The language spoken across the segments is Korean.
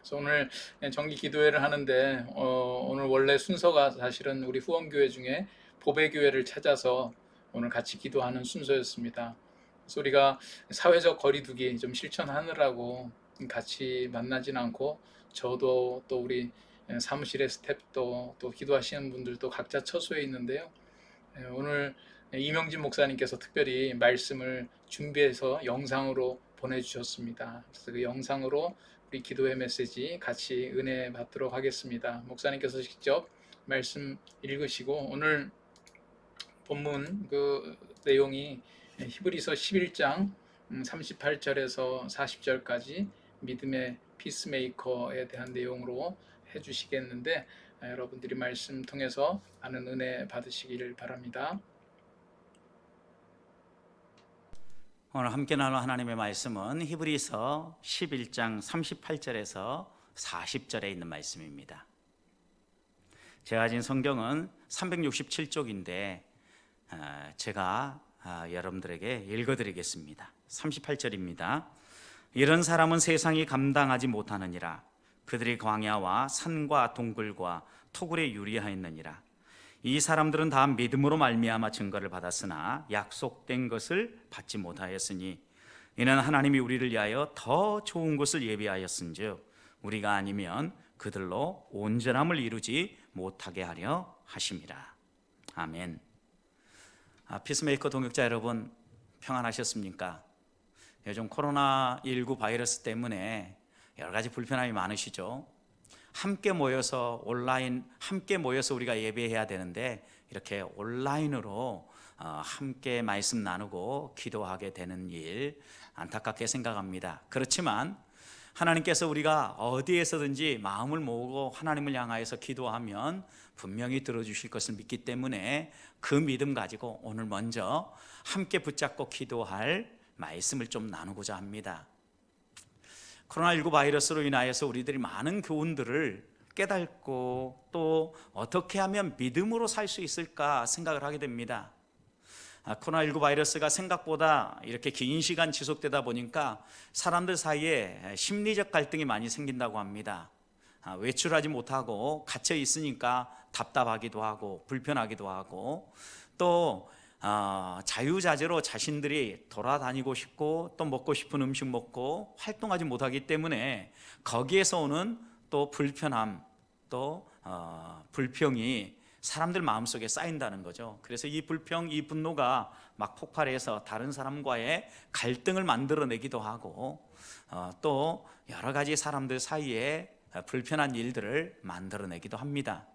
그래서 오늘 정기 기도회를 하는데 오늘 원래 순서가 사실은 우리 후원교회 중에 보배교회를 찾아서 오늘 같이 기도하는 순서였습니다. 그래서 우리가 사회적 거리두기 좀 실천하느라고 같이 만나진 않고, 저도 또 우리 사무실의 스태프도 또 기도하시는 분들도 각자 처소에 있는데요. 오늘 이명진 목사님께서 특별히 말씀을 준비해서 영상으로 보내주셨습니다. 그래서 그 영상으로 우리 기도의 메시지 같이 은혜 받도록 하겠습니다. 목사님께서 직접 말씀 읽으시고, 오늘 본문 그 내용이 히브리서 11장 38절에서 40절까지 믿음의 피스메이커에 대한 내용으로 해주시겠는데, 여러분들이 말씀 통해서 많은 은혜 받으시기를 바랍니다. 오늘 함께 나눌 하나님의 말씀은 히브리서 11장 38절에서 40절에 있는 말씀입니다. 제가 가진 성경은 367쪽인데 제가 여러분들에게 읽어드리겠습니다. 38절입니다. 이런 사람은 세상이 감당하지 못하느니라. 그들이 광야와 산과 동굴과 토굴에 유리하였느니라. 이 사람들은 다 믿음으로 말미암아 증거를 받았으나 약속된 것을 받지 못하였으니 이는 하나님이 우리를 위하여 더 좋은 것을 예비하였은즉 우리가 아니면 그들로 온전함을 이루지 못하게 하려 하심이라. 아멘. 피스메이커 동역자 여러분, 평안하셨습니까? 요즘 코로나19 바이러스 때문에 여러 가지 불편함이 많으시죠? 함께 모여서 함께 모여서 우리가 예배해야 되는데 이렇게 온라인으로 함께 말씀 나누고 기도하게 되는 일 안타깝게 생각합니다. 그렇지만 하나님께서 우리가 어디에서든지 마음을 모으고 하나님을 향하여서 기도하면 분명히 들어주실 것을 믿기 때문에 그 믿음 가지고 오늘 먼저 함께 붙잡고 기도할 말씀을 좀 나누고자 합니다. 코로나19 바이러스로 인하여서 우리들이 많은 교훈들을 깨닫고 또 어떻게 하면 믿음으로 살 수 있을까 생각을 하게 됩니다. 코로나19 바이러스가 생각보다 이렇게 긴 시간 지속되다 보니까 사람들 사이에 심리적 갈등이 많이 생긴다고 합니다. 외출하지 못하고 갇혀 있으니까 답답하기도 하고 불편하기도 하고, 또 자유자재로 자신들이 돌아다니고 싶고 또 먹고 싶은 음식 먹고 활동하지 못하기 때문에 거기에서 오는 또 불편함, 또 불평이 사람들 마음속에 쌓인다는 거죠. 그래서 이 불평, 이 분노가 막 폭발해서 다른 사람과의 갈등을 만들어내기도 하고 또 여러 가지 사람들 사이에 불편한 일들을 만들어내기도 합니다.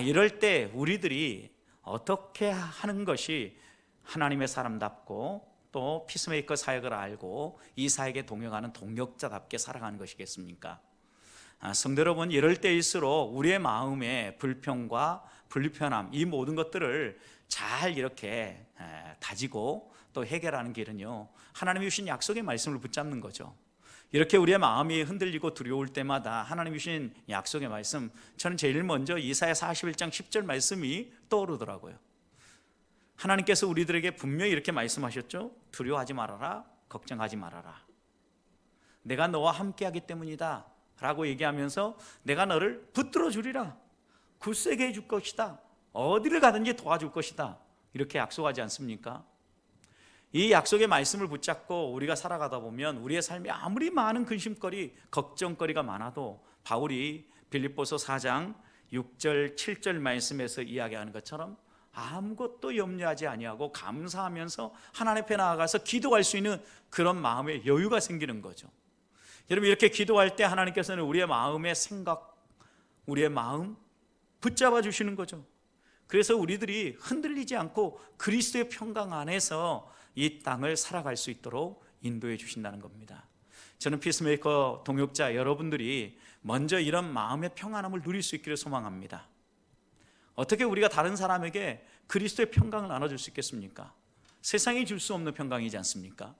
이럴 때 우리들이 어떻게 하는 것이 하나님의 사람답고 또 피스메이커 사역을 알고 이 사역에 동역하는 동역자답게 살아가는 것이겠습니까? 성도 여러분, 이럴 때일수록 우리의 마음의 불평과 불편함, 이 모든 것들을 잘 이렇게 다지고 또 해결하는 길은요, 하나님이 주신 약속의 말씀을 붙잡는 거죠. 이렇게 우리의 마음이 흔들리고 두려울 때마다 하나님이 주신 약속의 말씀, 저는 제일 먼저 이사야 41장 10절 말씀이 떠오르더라고요. 하나님께서 우리들에게 분명히 이렇게 말씀하셨죠. 두려워하지 말아라, 걱정하지 말아라. 내가 너와 함께하기 때문이다 라고 얘기하면서 내가 너를 붙들어 주리라, 굳세게 해줄 것이다, 어디를 가든지 도와줄 것이다, 이렇게 약속하지 않습니까? 이 약속의 말씀을 붙잡고 우리가 살아가다 보면 우리의 삶에 아무리 많은 근심거리, 걱정거리가 많아도 바울이 빌립보서 4장 6절 7절 말씀에서 이야기하는 것처럼 아무것도 염려하지 아니하고 감사하면서 하나님 앞에 나아가서 기도할 수 있는 그런 마음의 여유가 생기는 거죠. 여러분, 이렇게 기도할 때 하나님께서는 우리의 마음의 생각, 우리의 마음 붙잡아 주시는 거죠. 그래서 우리들이 흔들리지 않고 그리스도의 평강 안에서 이 땅을 살아갈 수 있도록 인도해 주신다는 겁니다. 저는 피스메이커 동역자 여러분들이 먼저 이런 마음의 평안함을 누릴 수 있기를 소망합니다. 어떻게 우리가 다른 사람에게 그리스도의 평강을 나눠줄 수 있겠습니까? 세상이 줄 수 없는 평강이지 않습니까?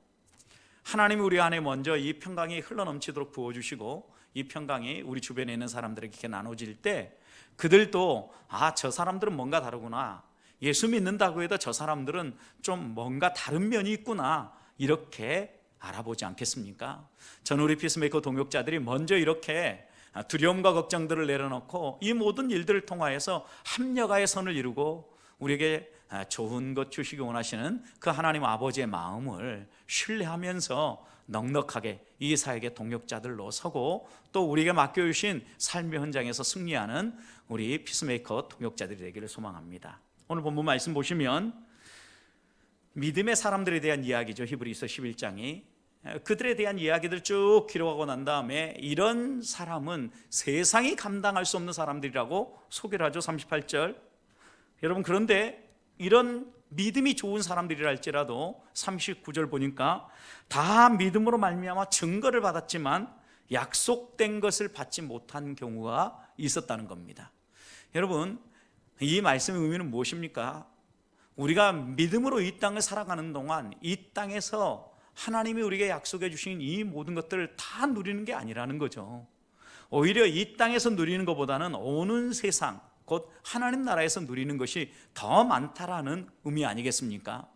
하나님이 우리 안에 먼저 이 평강이 흘러넘치도록 부어주시고 이 평강이 우리 주변에 있는 사람들에게 이렇게 나눠질 때 그들도 저 사람들은 뭔가 다르구나, 예수 믿는다고 해도 저 사람들은 좀 뭔가 다른 면이 있구나, 이렇게 알아보지 않겠습니까? 저는 우리 피스메이커 동역자들이 먼저 이렇게 두려움과 걱정들을 내려놓고 이 모든 일들을 통하여서 합력하여 선을 이루고 우리에게 좋은 것 주시기 원하시는 그 하나님 아버지의 마음을 신뢰하면서 넉넉하게 이 사역의 동역자들로 서고 또 우리에게 맡겨주신 삶의 현장에서 승리하는 우리 피스메이커 동역자들이 되기를 소망합니다. 오늘 본문 말씀 보시면 믿음의 사람들에 대한 이야기죠. 히브리서 11장이 그들에 대한 이야기들 쭉 기록하고 난 다음에 이런 사람은 세상이 감당할 수 없는 사람들이라고 소개를 하죠. 38절. 여러분, 그런데 이런 믿음이 좋은 사람들이라 할지라도 39절 보니까 다 믿음으로 말미암아 증거를 받았지만 약속된 것을 받지 못한 경우가 있었다는 겁니다. 여러분, 이 말씀의 의미는 무엇입니까? 우리가 믿음으로 이 땅을 살아가는 동안 이 땅에서 하나님이 우리에게 약속해 주신 이 모든 것들을 다 누리는 게 아니라는 거죠. 오히려 이 땅에서 누리는 것보다는 오는 세상, 곧 하나님 나라에서 누리는 것이 더 많다라는 의미 아니겠습니까?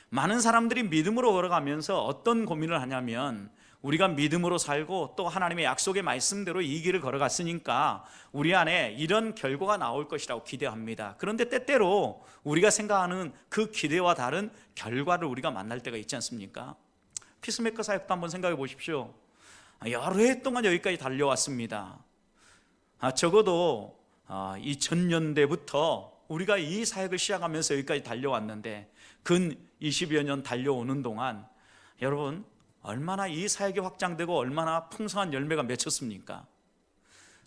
많은 사람들이 믿음으로 걸어가면서 어떤 고민을 하냐면 우리가 믿음으로 살고 또 하나님의 약속의 말씀대로 이 길을 걸어갔으니까 우리 안에 이런 결과가 나올 것이라고 기대합니다. 그런데 때때로 우리가 생각하는 그 기대와 다른 결과를 우리가 만날 때가 있지 않습니까? 피스메이커 사역도 한번 생각해 보십시오. 여러 해 동안 여기까지 달려왔습니다. 적어도 2000년대부터 우리가 이 사역을 시작하면서 여기까지 달려왔는데 근 20여 년 달려오는 동안 여러분 얼마나 이 사역이 확장되고 얼마나 풍성한 열매가 맺혔습니까?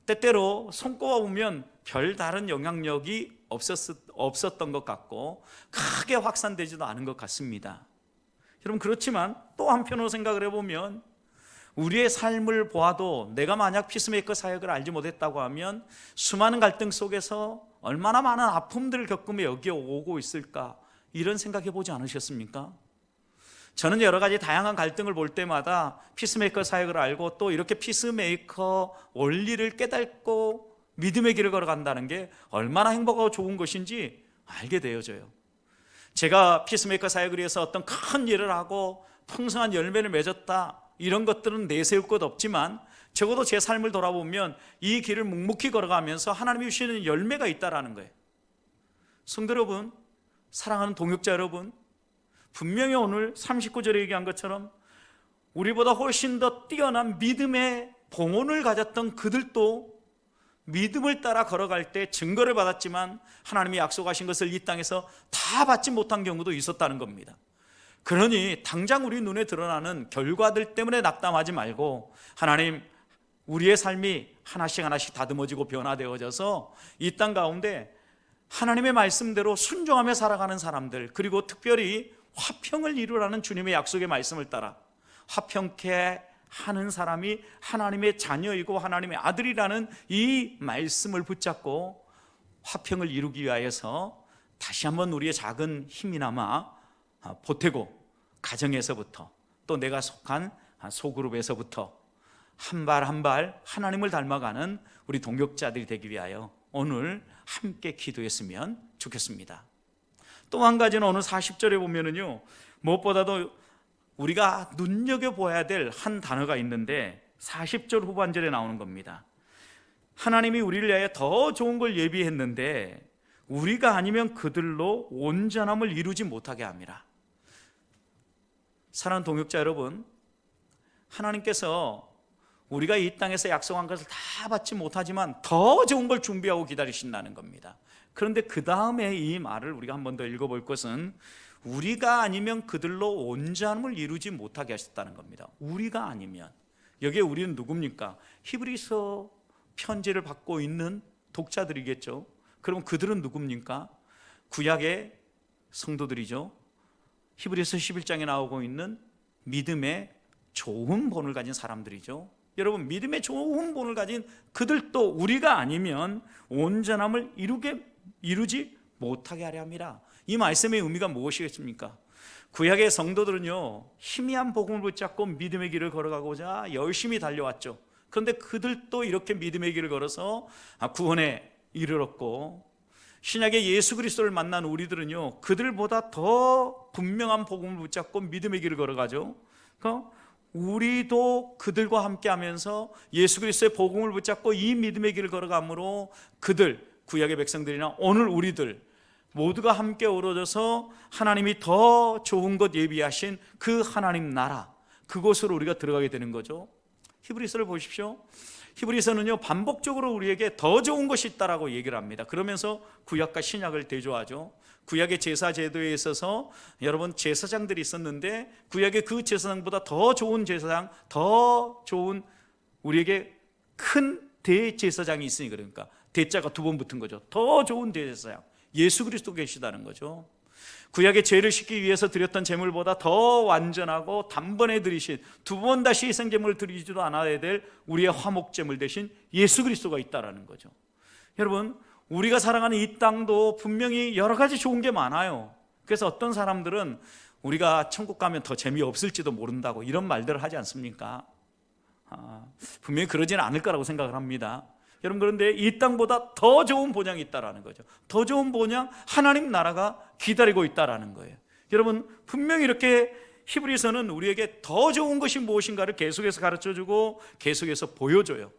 때때로 손꼽아 보면 별다른 영향력이 없었던 것 같고 크게 확산되지도 않은 것 같습니다. 여러분, 그렇지만 또 한편으로 생각을 해보면 우리의 삶을 보아도 내가 만약 피스메이커 사역을 알지 못했다고 하면 수많은 갈등 속에서 얼마나 많은 아픔들을 겪으며 여기에 오고 있을까, 이런 생각해 보지 않으셨습니까? 저는 여러 가지 다양한 갈등을 볼 때마다 피스메이커 사역을 알고 또 이렇게 피스메이커 원리를 깨닫고 믿음의 길을 걸어간다는 게 얼마나 행복하고 좋은 것인지 알게 되어져요. 제가 피스메이커 사역을 위해서 어떤 큰 일을 하고 풍성한 열매를 맺었다, 이런 것들은 내세울 것 없지만 적어도 제 삶을 돌아보면 이 길을 묵묵히 걸어가면서 하나님이 주시는 열매가 있다라는 거예요. 성도 여러분, 사랑하는 동역자 여러분, 분명히 오늘 39절에 얘기한 것처럼 우리보다 훨씬 더 뛰어난 믿음의 봉헌을 가졌던 그들도 믿음을 따라 걸어갈 때 증거를 받았지만 하나님이 약속하신 것을 이 땅에서 다 받지 못한 경우도 있었다는 겁니다. 그러니 당장 우리 눈에 드러나는 결과들 때문에 낙담하지 말고 하나님, 우리의 삶이 하나씩 하나씩 다듬어지고 변화되어져서 이 땅 가운데 하나님의 말씀대로 순종하며 살아가는 사람들, 그리고 특별히 화평을 이루라는 주님의 약속의 말씀을 따라 화평케 하는 사람이 하나님의 자녀이고 하나님의 아들이라는 이 말씀을 붙잡고 화평을 이루기 위하여서 다시 한번 우리의 작은 힘이나마 보태고, 가정에서부터 또 내가 속한 소그룹에서부터 한 발 한 발 하나님을 닮아가는 우리 동역자들이 되기 위하여 오늘 함께 기도했으면 좋겠습니다. 또 한 가지는 오늘 40절에 보면은요, 무엇보다도 우리가 눈여겨보아야 될 한 단어가 있는데 40절 후반절에 나오는 겁니다. 하나님이 우리를 위하여 더 좋은 걸 예비했는데 우리가 아니면 그들로 온전함을 이루지 못하게 함이라. 사랑하는 동역자 여러분, 하나님께서 우리가 이 땅에서 약속한 것을 다 받지 못하지만 더 좋은 걸 준비하고 기다리신다는 겁니다. 그런데 그 다음에 이 말을 우리가 한 번 더 읽어볼 것은 우리가 아니면 그들로 온전함을 이루지 못하게 하셨다는 겁니다. 우리가 아니면, 여기에 우리는 누굽니까? 히브리서 편지를 받고 있는 독자들이겠죠. 그럼 그들은 누굽니까? 구약의 성도들이죠. 히브리서 11장에 나오고 있는 믿음의 좋은 본을 가진 사람들이죠. 여러분, 믿음의 좋은 본을 가진 그들도 우리가 아니면 온전함을 이루지 못하게 하려 함이라. 이 말씀의 의미가 무엇이겠습니까? 구약의 성도들은요, 희미한 복음을 붙잡고 믿음의 길을 걸어가고자 열심히 달려왔죠. 그런데 그들도 이렇게 믿음의 길을 걸어서 구원에 이르렀고, 신약의 예수 그리스도를 만난 우리들은요, 그들보다 더 분명한 복음을 붙잡고 믿음의 길을 걸어가죠. 그러니까 우리도 그들과 함께하면서 예수 그리스도의 복음을 붙잡고 이 믿음의 길을 걸어가므로 그들, 구약의 백성들이나 오늘 우리들 모두가 함께 어우러져서 하나님이 더 좋은 것 예비하신 그 하나님 나라, 그곳으로 우리가 들어가게 되는 거죠. 히브리서를 보십시오. 히브리서는요, 반복적으로 우리에게 더 좋은 것이 있다라고 얘기를 합니다. 그러면서 구약과 신약을 대조하죠. 구약의 제사 제도에 있어서 여러분 제사장들이 있었는데 구약의 그 제사장보다 더 좋은 제사장, 더 좋은 우리에게 큰 대제사장이 있으니, 그러니까 대자가 두 번 붙은 거죠. 더 좋은 대제사장, 예수 그리스도 계시다는 거죠. 구약의 죄를 씻기 위해서 드렸던 제물보다 더 완전하고 단번에 드리신, 두 번 다시 희생제물을 드리지도 않아야 될 우리의 화목제물 대신 예수 그리스도가 있다는 거죠. 여러분, 우리가 살아가는 이 땅도 분명히 여러 가지 좋은 게 많아요. 그래서 어떤 사람들은 우리가 천국 가면 더 재미없을지도 모른다고 이런 말들을 하지 않습니까? 분명히 그러지는 않을 거라고 생각을 합니다. 여러분, 그런데 이 땅보다 더 좋은 본향이 있다라는 거죠. 더 좋은 본향, 하나님 나라가 기다리고 있다라는 거예요. 여러분, 분명히 이렇게 히브리서는 우리에게 더 좋은 것이 무엇인가를 계속해서 가르쳐주고 계속해서 보여줘요.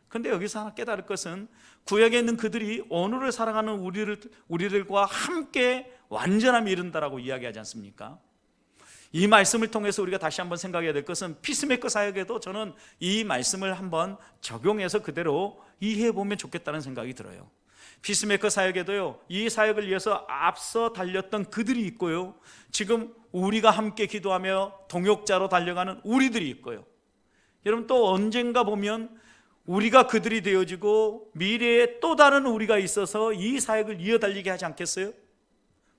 그런데 여기서 하나 깨달을 것은 구약에 있는 그들이 오늘을 살아가는 우리들과 함께 완전함이 이른다라고 이야기하지 않습니까? 이 말씀을 통해서 우리가 다시 한번 생각해야 될 것은 피스메이커 사역에도 저는 이 말씀을 한번 적용해서 그대로 이해해 보면 좋겠다는 생각이 들어요. 피스메이커 사역에도요, 이 사역을 위해서 앞서 달렸던 그들이 있고요, 지금 우리가 함께 기도하며 동역자로 달려가는 우리들이 있고요. 여러분, 또 언젠가 보면 우리가 그들이 되어지고 미래에 또 다른 우리가 있어서 이 사역을 이어달리게 하지 않겠어요?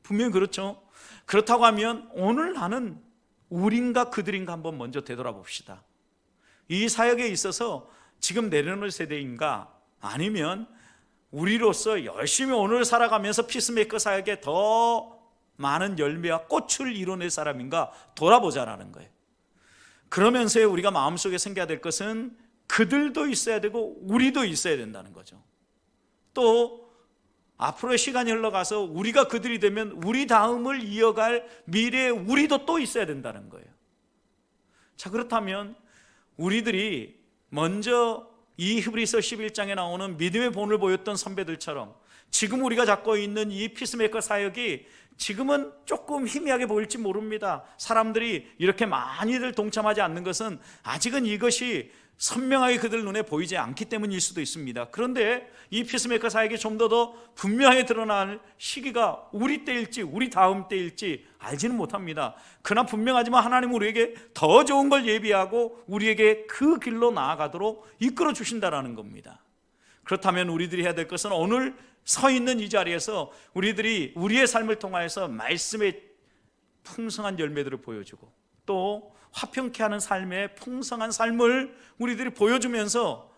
분명히 그렇죠. 그렇다고 하면 오늘 나는 우린가 그들인가 한번 먼저 되돌아봅시다. 이 사역에 있어서 지금 내려놓을 세대인가, 아니면 우리로서 열심히 오늘 살아가면서 피스메이커 사역에 더 많은 열매와 꽃을 이뤄낼 사람인가 돌아보자라는 거예요. 그러면서 우리가 마음속에 생겨야 될 것은 그들도 있어야 되고 우리도 있어야 된다는 거죠. 또 앞으로의 시간이 흘러가서 우리가 그들이 되면 우리 다음을 이어갈 미래에 우리도 또 있어야 된다는 거예요. 자, 그렇다면 우리들이 먼저 이 히브리서 11장에 나오는 믿음의 본을 보였던 선배들처럼 지금 우리가 잡고 있는 이 피스메이커 사역이 지금은 조금 희미하게 보일지 모릅니다. 사람들이 이렇게 많이들 동참하지 않는 것은 아직은 이것이 선명하게 그들 눈에 보이지 않기 때문일 수도 있습니다. 그런데 이 피스메이커 사역이 좀 더 분명하게 드러날 시기가 우리 때일지 우리 다음 때일지 알지는 못합니다. 그러나 분명하지만 하나님은 우리에게 더 좋은 걸 예비하고 우리에게 그 길로 나아가도록 이끌어 주신다라는 겁니다. 그렇다면 우리들이 해야 될 것은 오늘 서 있는 이 자리에서 우리들이 우리의 삶을 통하여서 말씀의 풍성한 열매들을 보여주고 또 화평케 하는 삶의 풍성한 삶을 우리들이 보여주면서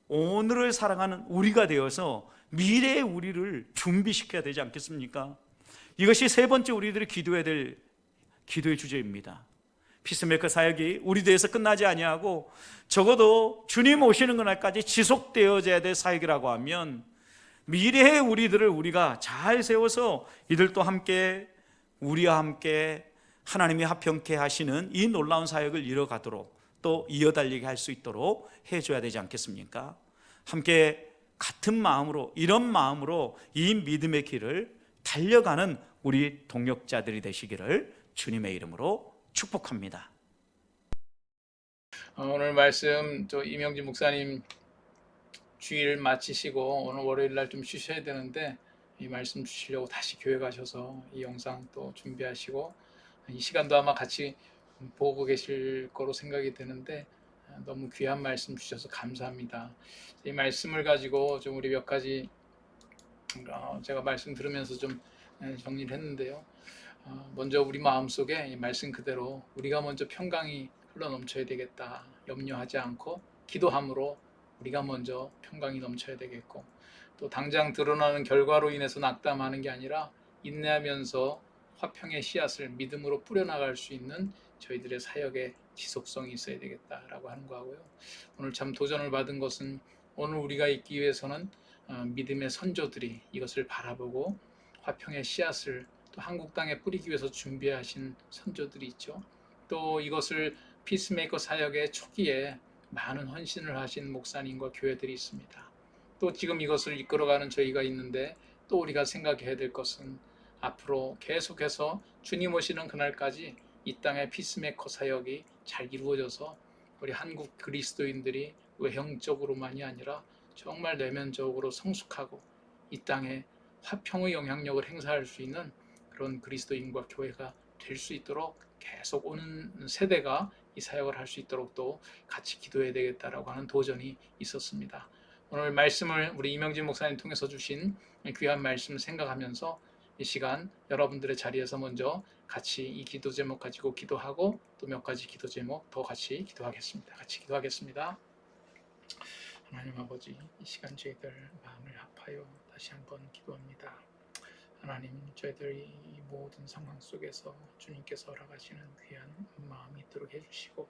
오늘을 살아가는 우리가 되어서 미래의 우리를 준비시켜야 되지 않겠습니까? 이것이 세 번째 우리들이 기도해야 될 기도의 주제입니다. 피스메이커 사역이 우리 대해서 끝나지 아니하고 적어도 주님 오시는 그날까지 지속되어져야 될 사역이라고 하면 미래의 우리들을 우리가 잘 세워서 이들도 함께 우리와 함께 하나님이 화평케 하시는 이 놀라운 사역을 이뤄가도록 또 이어달리게 할 수 있도록 해줘야 되지 않겠습니까? 함께 같은 마음으로, 이런 마음으로 이 믿음의 길을 달려가는 우리 동역자들이 되시기를 주님의 이름으로 축복합니다. 오늘 말씀 이명진 목사님 주일 마치시고 오늘 월요일 날 좀 쉬셔야 되는데 이 말씀 주시려고 다시 교회 가셔서 이 영상 또 준비하시고 이 시간도 아마 같이 보고 계실 거로 생각이 되는데 너무 귀한 말씀 주셔서 감사합니다. 이 말씀을 가지고 좀 우리 몇 가지 제가 말씀 들으면서 좀 정리를 했는데요. 먼저 우리 마음속에 이 말씀 그대로 우리가 먼저 평강이 흘러넘쳐야 되겠다 염려하지 않고 기도함으로 우리가 먼저 평강이 넘쳐야 되겠고 또 당장 드러나는 결과로 인해서 낙담하는 게 아니라 인내하면서 화평의 씨앗을 믿음으로 뿌려나갈 수 있는 저희들의 사역의 지속성이 있어야 되겠다라고 하는 거고요. 오늘 참 도전을 받은 것은 오늘 우리가 있기 위해서는 믿음의 선조들이 이것을 바라보고 화평의 씨앗을 또 한국 땅에 뿌리기 위해서 준비하신 선조들이 있죠. 또 이것을 피스메이커 사역의 초기에 많은 헌신을 하신 목사님과 교회들이 있습니다. 또 지금 이것을 이끌어가는 저희가 있는데 또 우리가 생각해야 될 것은 앞으로 계속해서 주님 오시는 그날까지 이 땅의 피스메이커 사역이 잘 이루어져서 우리 한국 그리스도인들이 외형적으로만이 아니라 정말 내면적으로 성숙하고 이 땅에 화평의 영향력을 행사할 수 있는 그런 그리스도인과 교회가 될 수 있도록 계속 오는 세대가 이 사역을 할 수 있도록 또 같이 기도해야 되겠다라고 하는 도전이 있었습니다. 오늘 말씀을 우리 이명진 목사님 통해서 주신 귀한 말씀을 생각하면서 이 시간 여러분들의 자리에서 먼저 같이 이 기도 제목 가지고 기도하고 또 몇 가지 기도 제목 더 같이 기도하겠습니다. 같이 기도하겠습니다. 하나님 아버지, 이 시간 저희들 마음을 아파요. 다시 한번 기도합니다. 하나님, 저희들이 이 모든 상황 속에서 주님께서 허락하시는 귀한 마음이 있도록 해주시고,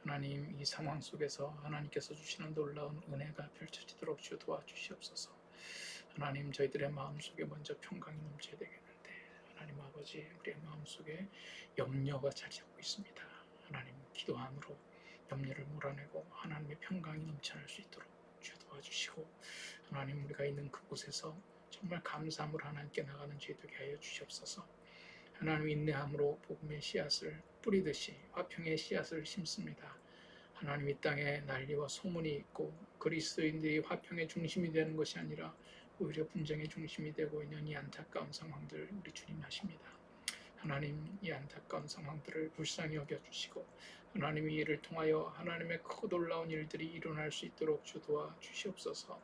하나님, 이 상황 속에서 하나님께서 주시는 놀라운 은혜가 펼쳐지도록 주 도와주시옵소서. 하나님, 저희들의 마음속에 먼저 평강이 넘쳐야 되겠는데, 하나님 아버지, 우리의 마음속에 염려가 자리 잡고 있습니다. 하나님, 기도함으로 염려를 몰아내고 하나님의 평강이 넘쳐날 수 있도록 주 도와주시고, 하나님, 우리가 있는 그곳에서 정말 감사함으로 하나님께 나가는 저희 되게 하여 주시옵소서. 하나님, 인내함으로 복음의 씨앗을 뿌리듯이 화평의 씨앗을 심습니다. 하나님, 이 땅에 난리와 소문이 있고 그리스도인들이 화평의 중심이 되는 것이 아니라 오히려 분쟁의 중심이 되고 있는 이 안타까운 상황들 우리 주님 아십니다. 하나님, 이 안타까운 상황들을 불쌍히 여겨주시고 하나님, 이 일을 통하여 하나님의 크고 놀라운 일들이 일어날 수 있도록 주 도와주시옵소서.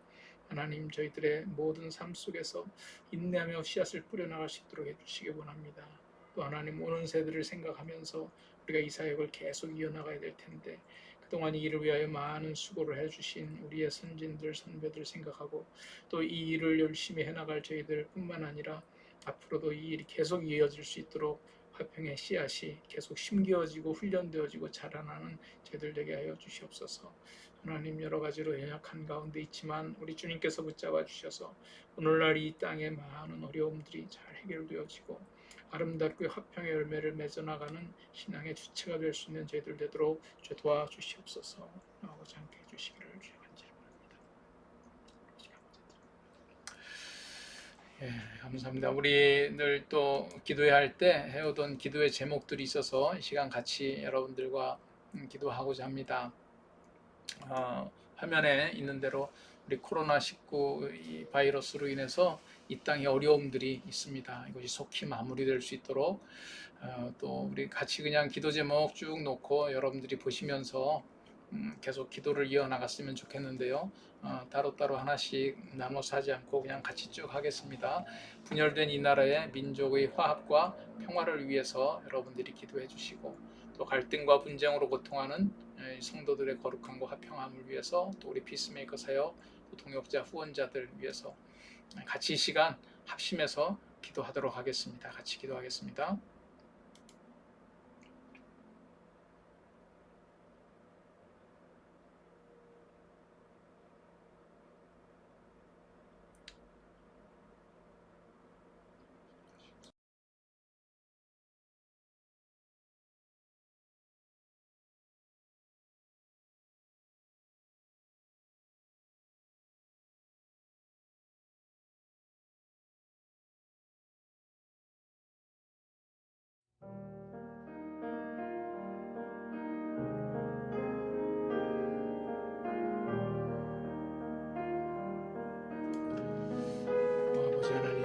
하나님, 저희들의 모든 삶 속에서 인내하며 씨앗을 뿌려나갈 수 있도록 해주시기 원합니다. 또 하나님, 오는 세대를 생각하면서 우리가 이 사역을 계속 이어나가야 될 텐데 그동안 이 일을 위하여 많은 수고를 해주신 우리의 선진들, 선배들 생각하고 또 이 일을 열심히 해나갈 저희들 뿐만 아니라 앞으로도 이 일이 계속 이어질 수 있도록 화평의 씨앗이 계속 심겨지고 훈련되어지고 자라나는 저희들 되게 하여 주시옵소서. 하나님, 여러 가지로 연약한 가운데 있지만 우리 주님께서 붙잡아 주셔서 오늘날 이 땅의 많은 어려움들이 잘 해결되어지고 아름답게 화평의 열매를 맺어나가는 신앙의 주체가 될 수 있는 저희들 되도록 주 도와주시옵소서. 나오지 않게 해주시기를 주의 간절히 바랍니다. 예, 감사합니다. 우리 늘 또 기도회 때 해오던 기도의 제목들이 있어서 이 시간 같이 여러분들과 기도하고자 합니다. 화면에 있는 대로 우리 코로나19 이 바이러스로 인해서 이 땅에 어려움들이 있습니다. 이것이 속히 마무리될 수 있도록 또 우리 같이 그냥 기도 제목 쭉 놓고 여러분들이 보시면서 계속 기도를 이어나갔으면 좋겠는데요. 따로따로 하나씩 나눠서 하지 않고 그냥 같이 쭉 하겠습니다. 분열된 이 나라의 민족의 화합과 평화를 위해서 여러분들이 기도해 주시고 또 갈등과 분쟁으로 고통하는 성도들의 거룩함과 화평함을 위해서 또 우리 피스메이커 사역 또 동역자 후원자들 위해서 같이 이 시간 합심해서 기도하도록 하겠습니다. 같이 기도하겠습니다. 아버지 하나님,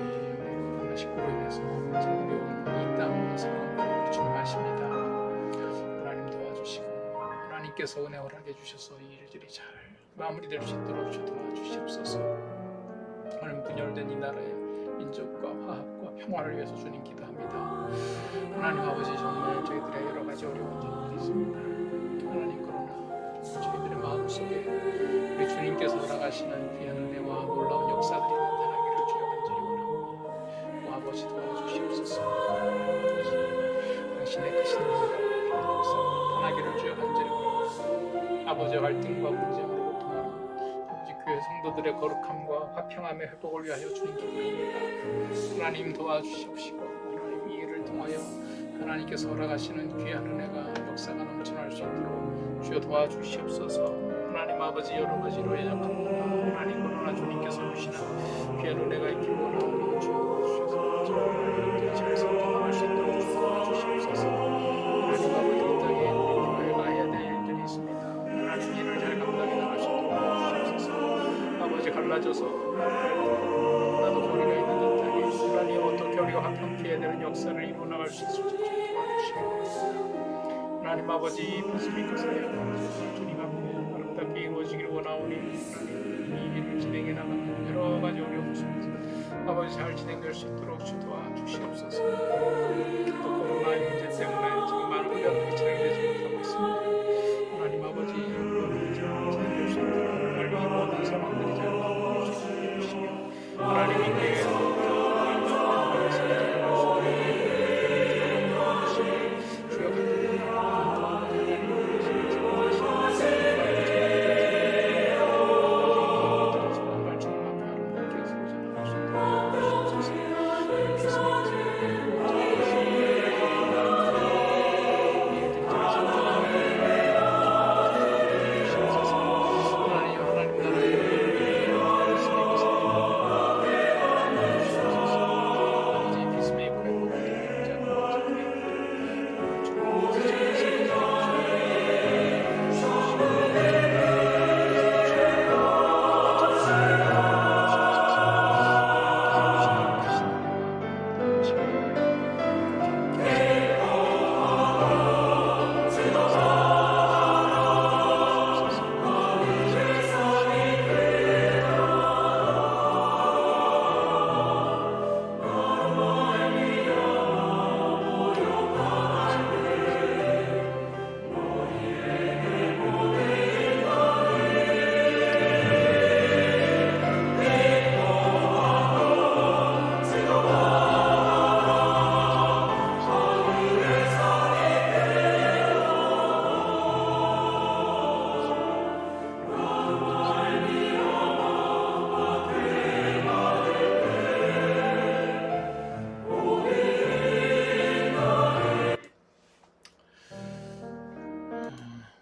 코로나19로 인해서 어려운 이 땅 상황을 주님 아십니다. 하나님 도와주시고 하나님께서 은혜 허락해 주셔서 이 일들이 잘 마무리될 수 있도록 주 도와주시옵소서. 하나님, 분열된 이 나라의 민족과 화합과 평화를 위해서 주님 기도합니다. 하나님 아버지, 정말 저희들의 여러 가지 어려운 점들이 있습니다. 하나님, 그러나 저희들의 마음속에 우리 주님께서 허락하시는 귀한 은혜와 놀라운 역사들이 나타나기를 주여 간절히 원합니다. 오 아버지, 도와주시옵소서. 아버지, 당신의 크신 은혜가 귀한 역사가 나타나기를 주여 간절히 원합니다. 아버지, 갈등과 분쟁으로 고통하는 아버지 교회 성도들의 거룩함과 화평함의 회복을 위하여 주님 기도합니다. 하나님 도와주시옵시고 하나님 이 일을 통하여 하나님께서 허락하시는 귀한 은혜가 역사가 넘쳐날 수 있도록 주여 도와주시옵소서. 하나님 아버지 여러 가지로 연약합니다. 하나님 그러나 주님께서 주시는 귀한 은혜가 있길 원하오니 주여 도와주셔서 저희들이 잘 성장할 수 있도록 주여 도와주시옵소서. 하나님 아버지 이 땅에 우리 교회가 해야 될 일들이 있습니다. 하나님 일을 잘 감당해 나갈 수 있도록 도와주시옵소서. 아버지 갈라져서 나도 교리가 있는 이 땅에 하나님 어떤 교리가 화평케 해야 되는 역사를 이루어 나갈 수 있을지 도와주시옵소서. 하나님 아버지 말씀이 주세요. 주님 앞에 아름답게 이루어지기를 원하오니 하나님 이 일을 진행해 나가는 여러 가지 어려움 속에서 아버지 잘 진행될 수 있도록 주 도와주시옵소서. 또 코로나의 문제 때문에 지금 많은 우리가 진행되지 못하고 있습니다. 하나님 아버지 이런 잘 진행될 수 있도록 빨리 모든 상황들이 잘 마무리될 수 있도록 해주시며 하나님 인계에서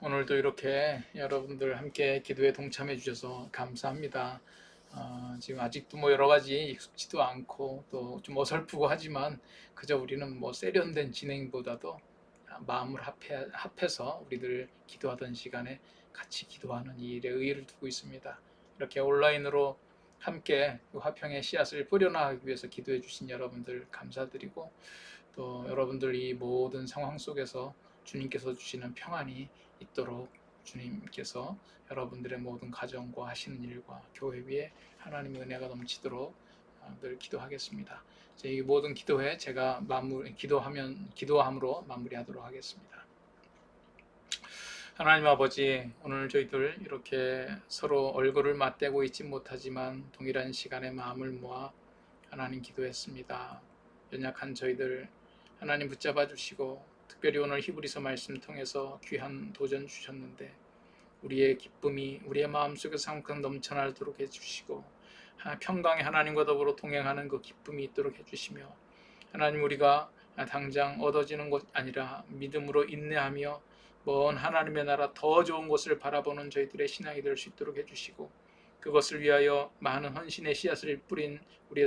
오늘도 이렇게 여러분들 함께 기도에 동참해 주셔서 감사합니다. 지금 아직도 뭐 여러 가지 익숙지도 않고 또 좀 어설프고 하지만 그저 우리는 뭐 세련된 진행보다도 마음을 합해서 우리들 기도하던 시간에 같이 기도하는 이 일에 의의를 두고 있습니다. 이렇게 온라인으로 함께 화평의 씨앗을 뿌려나가기 위해서 기도해 주신 여러분들 감사드리고 또 여러분들 이 모든 상황 속에서 주님께서 주시는 평안이 있도록 주님께서 여러분들의 모든 가정과 하시는 일과 교회 위에 하나님의 은혜가 넘치도록 늘 기도하겠습니다. 이 모든 기도회 제가 기도함으로 마무리하도록 하겠습니다. 하나님 아버지, 오늘 저희들 이렇게 서로 얼굴을 맞대고 있지 못하지만 동일한 시간에 마음을 모아 하나님 기도했습니다. 연약한 저희들 하나님 붙잡아 주시고 특별히 오늘 히브리서 말씀 통해서 귀한 도전 주셨는데 우리의 기쁨이 우리의 마음속에서 항상 넘쳐나도록 해주시고 평강의 하나님과 더불어 동행하는 그 기쁨이 있도록 해주시며 하나님 우리가 당장 얻어지는 것 아니라 믿음으로 인내하며 먼 하나님의 나라 더 좋은 곳을 바라보는 저희들의 신앙이 될 수 있도록 해주시고 그것을 위하여 많은 헌신의 씨앗을 뿌린 우리의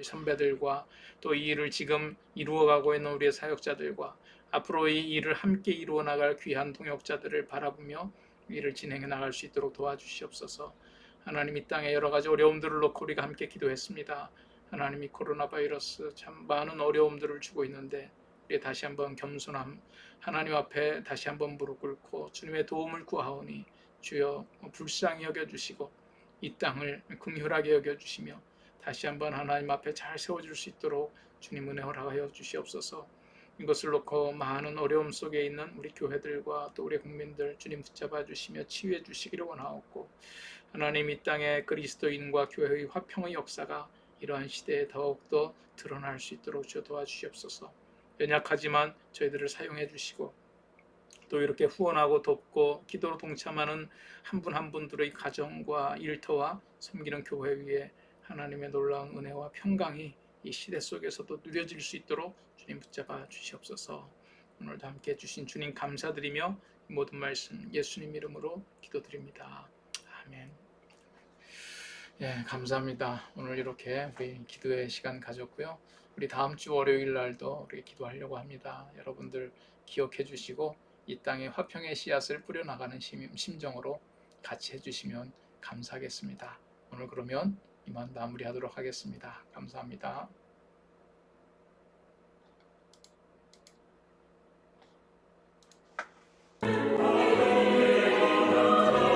선배들과 또 이 일을 지금 이루어가고 있는 우리의 사역자들과 앞으로 이 일을 함께 이루어 나갈 귀한 동역자들을 바라보며 일을 진행해 나갈 수 있도록 도와주시옵소서. 하나님 이 땅에 여러 가지 어려움들을 놓고 우리가 함께 기도했습니다. 하나님이 코로나 바이러스 참 많은 어려움들을 주고 있는데 우리 다시 한번 겸손함 하나님 앞에 다시 한번 무릎 꿇고 주님의 도움을 구하오니 주여 불쌍히 여겨주시고 이 땅을 긍휼하게 여겨주시며 다시 한번 하나님 앞에 잘 세워줄 수 있도록 주님 은혜 허락하여 주시옵소서. 이것을 놓고 많은 어려움 속에 있는 우리 교회들과 또 우리 국민들 주님 붙잡아 주시며 치유해 주시기를 원하옵고 하나님 이 땅에 그리스도인과 교회의 화평의 역사가 이러한 시대에 더욱더 드러날 수 있도록 주여 도와주시옵소서. 연약하지만 저희들을 사용해 주시고 또 이렇게 후원하고 돕고 기도로 동참하는 한 분 한 분들의 가정과 일터와 섬기는 교회 위에 하나님의 놀라운 은혜와 평강이 이 시대 속에서도 누려질 수 있도록 주님 붙잡아 주시옵소서. 오늘도 함께 해주신 주님 감사드리며 이 모든 말씀 예수님 이름으로 기도드립니다. 아멘. 예, 감사합니다. 오늘 이렇게 우리 기도의 시간 가졌고요. 우리 다음 주 월요일 날도 우리 기도하려고 합니다. 여러분들 기억해 주시고 이 땅에 화평의 씨앗을 뿌려나가는 심정으로 같이 해주시면 감사하겠습니다. 오늘 그러면 이만 마무리하도록 하겠습니다. 감사합니다.